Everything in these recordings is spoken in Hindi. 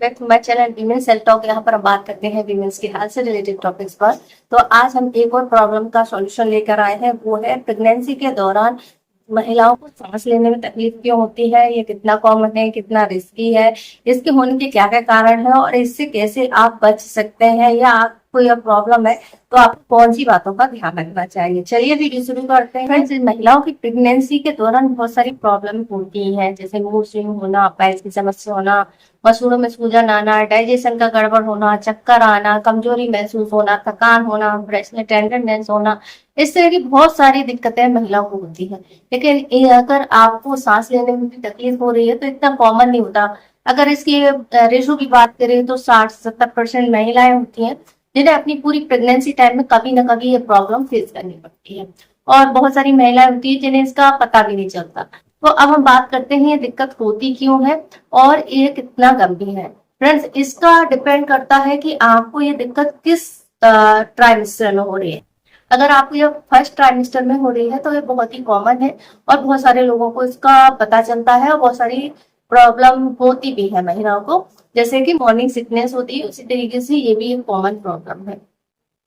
Back to my channel women self talk. यहाँ पर हम बात करते हैं वीमेंस के हेल्थ से रिलेटेड टॉपिक्स पर। तो आज हम एक और प्रॉब्लम का सॉल्यूशन लेकर आए हैं, वो है प्रेगनेंसी के दौरान महिलाओं को सांस लेने में तकलीफ क्यों होती है, ये कितना कॉमन है, कितना रिस्की है, इसके होने के क्या क्या कारण है और इससे कैसे आप बच सकते हैं, या आपको यह प्रॉब्लम है तो आपको कौन सी बातों का ध्यान रखना चाहिए। चलिए वीडियो शुरू करते हैं। फ्रेंड्स, महिलाओं की प्रेगनेंसी के दौरान बहुत सारी प्रॉब्लम होती हैं, जैसे मूड स्विंग होना, पाइल्स की समस्या होना, मसूड़ों में सूजन आना, डाइजेशन का गड़बड़ होना, चक्कर आना, कमजोरी महसूस होना, थकान होना, ब्रेस्ट में टेंडरनेस होना। इस तरह की बहुत सारी दिक्कतें महिलाओं को होती है। लेकिन अगर आपको सांस लेने में भी तकलीफ हो रही है तो इतना कॉमन नहीं होता। अगर इसकी रेशो की बात करें तो 60-70% महिलाएं होती हैं जिन्हें अपनी पूरी प्रेगनेंसी टाइम में कभी ना कभी ये प्रॉब्लम फेस करनी पड़ती है, और बहुत सारी महिलाएं होती है जिन्हें इसका पता भी नहीं चलता। तो अब हम बात करते हैं ये दिक्कत होती क्यों है और ये कितना गंभीर है। फ्रेंड्स, इसका डिपेंड करता है कि आपको ये दिक्कत किस ट्राइमेस्टर में हो रही है। अगर आपको ये फर्स्ट ट्राइमेस्टर में हो रही है तो ये बहुत ही कॉमन है और बहुत सारे लोगों को इसका पता चलता है और बहुत सारी प्रॉब्लम होती भी है महिलाओं को। जैसे कि मॉर्निंग सिकनेस होती है, उसी तरीके से ये भी एक कॉमन प्रॉब्लम है।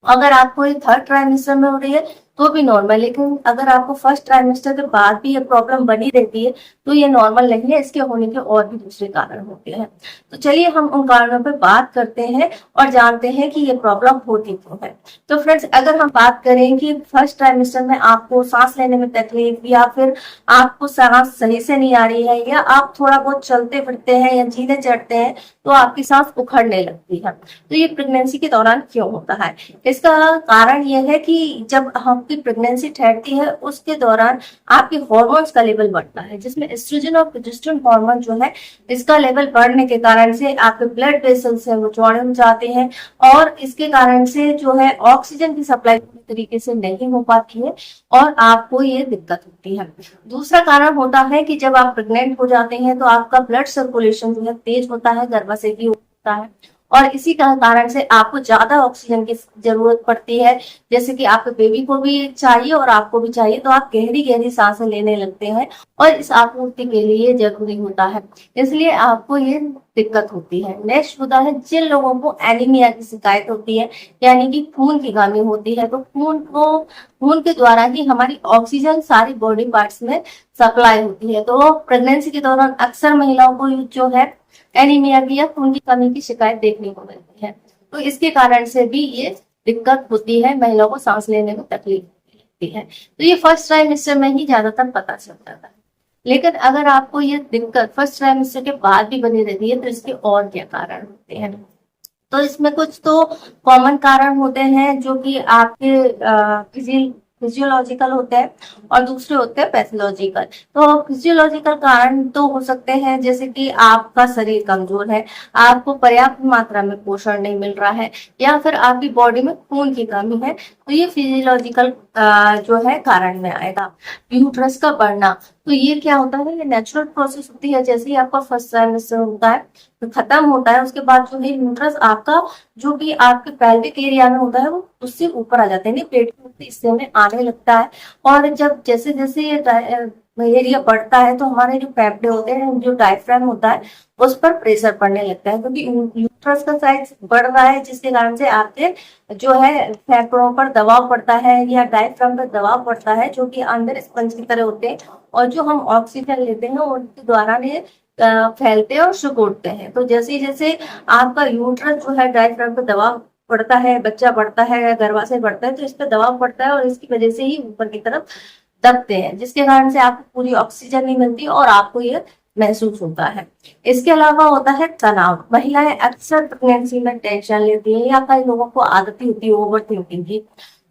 अगर आपको ये थर्ड ट्राइमेस्टर में हो रही है तो भी नॉर्मल, लेकिन अगर आपको फर्स्ट ट्राइमेस्टर के बाद भी ये प्रॉब्लम बनी रहती है तो ये नॉर्मल नहीं है, इसके होने के और भी दूसरे कारण होते हैं। तो चलिए हम उन कारणों पर बात करते हैं और जानते हैं कि ये प्रॉब्लम होती क्यों है। तो फ्रेंड्स, अगर हम बात करें कि फर्स्ट ट्राइमेस्टर में आपको सांस लेने में तकलीफ, या फिर आपको सांस सही से नहीं आ रही है, या आप थोड़ा बहुत चलते फिरते हैं या जीने चढ़ते हैं तो आपकी सांस उखड़ने लगती है, तो ये प्रेगनेंसी के दौरान क्यों होता है। इसका कारण यह है कि जब आपकी प्रेगनेंसी ठहरती है उसके दौरान आपके हार्मोन्स का लेवल बढ़ता है, जिसमें एस्ट्रोजन और प्रोजेस्टेरोन हार्मोन जो है इसका लेवल बढ़ने के कारण से आपके ब्लड वेसल्स है वो चौड़े हो जाते हैं, और इसके कारण से जो है ऑक्सीजन की सप्लाई पूरी तरीके से नहीं हो पाती है और आपको ये दिक्कत होती है। दूसरा कारण होता है कि जब आप प्रेग्नेंट हो जाते हैं तो आपका ब्लड सर्कुलेशन जो है तेज होता है, गर्भाशय होता है, और इसी का कारण से आपको ज्यादा ऑक्सीजन की जरूरत पड़ती है, जैसे कि आपके बेबी को भी चाहिए और आपको भी चाहिए, तो आप गहरी गहरी सांसें लेने लगते हैं और इस आपूर्ति के लिए जरूरी होता है, इसलिए आपको ये दिक्कत होती है। नेक्स्ट होता है जिन लोगों को एनीमिया की शिकायत होती है, यानी कि खून की कमी होती है, तो खून के द्वारा ही हमारी ऑक्सीजन सारी बॉडी पार्ट्स में सप्लाई होती है। तो प्रेगनेंसी के दौरान अक्सर महिलाओं को जो है एनीमिया की या खून की कमी की शिकायत देखने को मिलती है, तो इसके कारण से भी ये दिक्कत होती है, महिलाओं को सांस लेने में तकलीफ होती है। तो ये फर्स्ट ट्राइमेस्टर में ही ज्यादातर पता चलता है। लेकिन अगर आपको ये दिक्कत फर्स्ट ट्राइमेस्टर के बाद भी बनी रहती है तो इसके और क्या कारण होते हैं। तो इसमें कुछ तो कॉमन कारण होते हैं जो कि आपके फिजियोलॉजिकल होते हैं और दूसरे होते हैं पैथोलॉजिकल। तो फिजियोलॉजिकल कारण तो हो सकते हैं जैसे कि आपका शरीर कमजोर है, आपको पर्याप्त मात्रा में पोषण नहीं मिल रहा है, या फिर आपकी बॉडी में खून की कमी है, तो ये फिजियोलॉजिकल जो है कारण में आएगा। यूट्रस का बढ़ना, तो ये क्या होता है, ये नेचुरल प्रोसेस होती है। जैसे ही आपका फर्स्ट ट्राइमेस्टर होता है तो खत्म होता है, उसके बाद जो है यूट्रस आपका जो भी आपके पेल्विक एरिया में होता है वो उससे ऊपर आ जाते हैं, पेट के हिस्से में आने लगता है। और जब जैसे जैसे ये एरिया बढ़ता है तो हमारे जो फेफड़े होते हैं, जो डायफ्राम होता है, उस पर प्रेशर पड़ने लगता है, क्योंकि यूट्रस का साइज बढ़ रहा है, जिसके कारण से आपके जो है फेफड़ों पर दबाव पड़ता है या डायफ्राम पर दबाव पड़ता है, जो कि अंदर स्पंज की तरह होते हैं, और जो हम ऑक्सीजन लेते हैं उनके द्वारा ये फैलते हैं और सिकुड़ते हैं। तो जैसे जैसे आपका यूट्रस जो है डायफ्राम पर दबाव पड़ता है, बच्चा बढ़ता है या गर्भाशय बढ़ता है, तो इस पर दबाव पड़ता है और इसकी वजह से ही ऊपर की तरफ दबते हैं, जिसके कारण से आपको पूरी ऑक्सीजन नहीं मिलती और आपको ये महसूस होता है। इसके अलावा होता है तनाव। महिलाएं अक्सर प्रेगनेंसी में टेंशन लेती हैं, या कई लोगों को आदत ही होती है ओवर थिंकिंग की,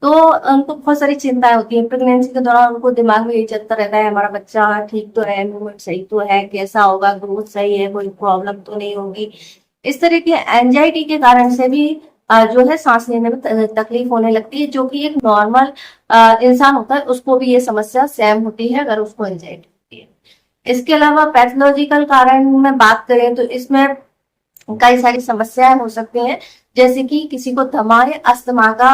तो उनको बहुत सारी चिंताएं होती है प्रेगनेंसी के दौरान। उनको दिमाग में यही चलता रहता है हमारा बच्चा ठीक तो है, मूवमेंट सही तो है, कैसा होगा, ग्रोथ सही है, कोई प्रॉब्लम तो नहीं होगी। इस तरह की एंजाइटी के कारण से भी जो है सांस लेने में तकलीफ होने लगती है, जो कि एक नॉर्मल इंसान होता है उसको भी ये समस्या सेम होती है अगर उसको एंजाइटी होती है। इसके अलावा पैथोलॉजिकल कारण में बात करें तो इसमें कई सारी समस्याएं हो सकती हैं, जैसे कि किसी को दमा या अस्थमा का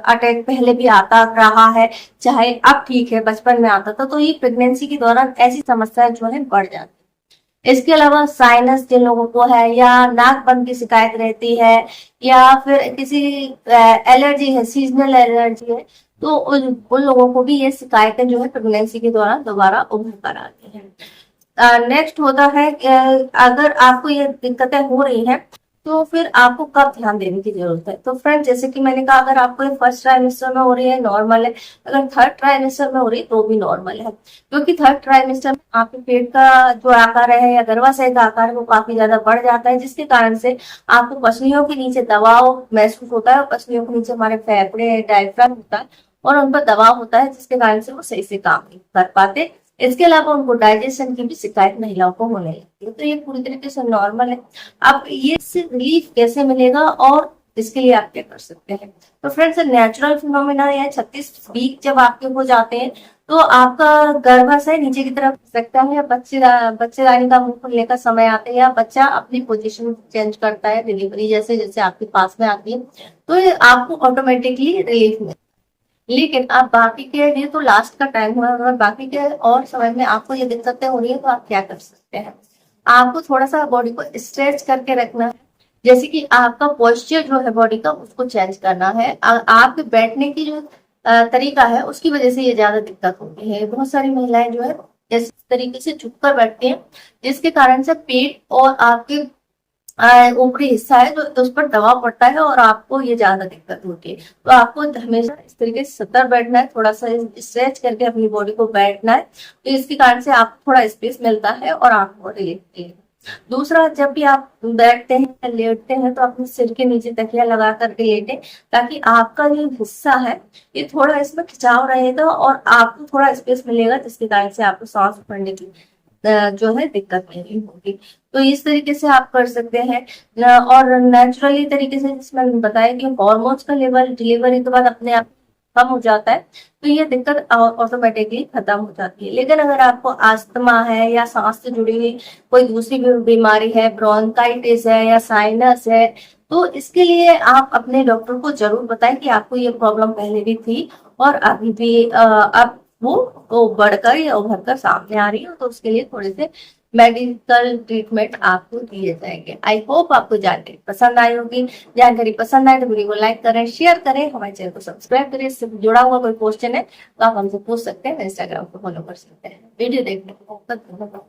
अटैक पहले भी आता रहा है, चाहे अब ठीक है, बचपन में आता था, तो ये प्रेगनेंसी के दौरान ऐसी समस्याएं जो है बढ़ जाती है। इसके अलावा साइनस जिन लोगों को है या नाक बंद की शिकायत रहती है या फिर किसी एलर्जी है, सीजनल एलर्जी है, तो उन लोगों को भी ये शिकायतें जो है प्रेगनेंसी के दौरान दोबारा उभर कर आती हैं। नेक्स्ट होता है कि अगर आपको ये दिक्कतें हो रही हैं तो फिर आपको कब ध्यान देने की जरूरत है। तो फ्रेंड, जैसे कि मैंने कहा, अगर आपको ये फर्स्ट ट्राइमेस्टर में हो रही है नॉर्मल है, अगर थर्ड ट्राइमेस्टर में हो रही है तो भी नॉर्मल है, क्योंकि थर्ड ट्राइमेस्टर में आपके पेट का जो आकार है या गर्भाशय का आकार है वो काफी ज्यादा बढ़ जाता है, जिसके कारण से आपको पसलियों के नीचे दबाव महसूस होता है और पसलियों के नीचे हमारे फेफड़े, डायफ्राम होता है और उन पर दबाव होता है, जिसके कारण से वो सही से काम नहीं कर पाते। इसके अलावा उनको डाइजेशन की भी शिकायत महिलाओं को होने लगती है। तो ये पूरी तरीके से नॉर्मल है। अब ये इससे रिलीफ कैसे मिलेगा और इसके लिए आप क्या कर सकते हैं। तो फ्रेंड्स, नेचुरल फिनोमिना या 36 वीक जब आपके हो जाते हैं तो आपका गर्भाशय नीचे की तरफ खिसकता है, बच्चेदानी का मुंह खुलने का समय आता है या बच्चा अपनी पोजीशन चेंज करता है डिलीवरी जैसे जैसे आपके पास में आती है, तो ये आपको ऑटोमेटिकली रिलीफ मिलता है। लेकिन आप बाकी के लिए तो लास्ट का टाइम हुआ और बाकी के और समय में आपको ये दिक्कतें हो रही है तो आप क्या कर सकते हैं। आपको थोड़ा सा बॉडी को स्ट्रेच करके रखना है, जैसे कि आपका पोस्चर जो है बॉडी का उसको चेंज करना है। आपके बैठने की जो तरीका है उसकी वजह से ये ज्यादा दिक्कत होती है। बहुत सारी महिलाएं जो है इस तरीके से झुककर बैठती हैं, जिसके कारण से पेट और आपके ऊपरी हिस्सा है जो उस पर दबाव पड़ता है और आपको ये ज्यादा दिक्कत होती है। तो आपको हमेशा इस तरीके से सतर बैठना है, थोड़ा सा स्ट्रेच करके अपनी बॉडी को बैठना है, तो इसके कारण से आपको थोड़ा स्पेस मिलता है और आपको रिलीफ मिलती है। दूसरा, जब भी आप बैठते हैं या लेटते हैं तो अपने सिर के नीचे तकिया लगा करके लेटें, ताकि आपका जो हिस्सा है ये थोड़ा इसमें खिंचाव रहेगा और आपको थोड़ा स्पेस मिलेगा, जिसके कारण से आपको सांस भरने की जो है दिक्कत नहीं होगी। तो इस तरीके से आप कर सकते हैं। और नेचुरली तरीके से, जिसमें मैंने बताया कि हॉर्मोन्स का लेवल डिलीवरी के बाद अपने आप कम हो जाता है, तो ये दिक्कत ऑटोमेटिकली खत्म हो जाती है। लेकिन अगर आपको अस्थमा है या सांस से जुड़ी हुई कोई दूसरी बीमारी है, ब्रोंकाइटिस है या साइनस है, तो इसके लिए आप अपने डॉक्टर को जरूर बताएं कि आपको ये प्रॉब्लम पहले भी थी और अभी भी अब वो बढ़कर या उभर कर सामने आ रही है, तो उसके लिए थोड़े से मेडिकल ट्रीटमेंट आपको दिए जाएंगे। आई होप आपको जानकारी पसंद आई होगी। जानकारी पसंद आए तो वीडियो को लाइक करें, शेयर करें, हमारे चैनल को सब्सक्राइब करें। इससे जुड़ा हुआ कोई क्वेश्चन है तो आप हमसे पूछ सकते हैं, इंस्टाग्राम को फॉलो कर सकते हैं। वीडियो देखने को बहुत धन्यवाद।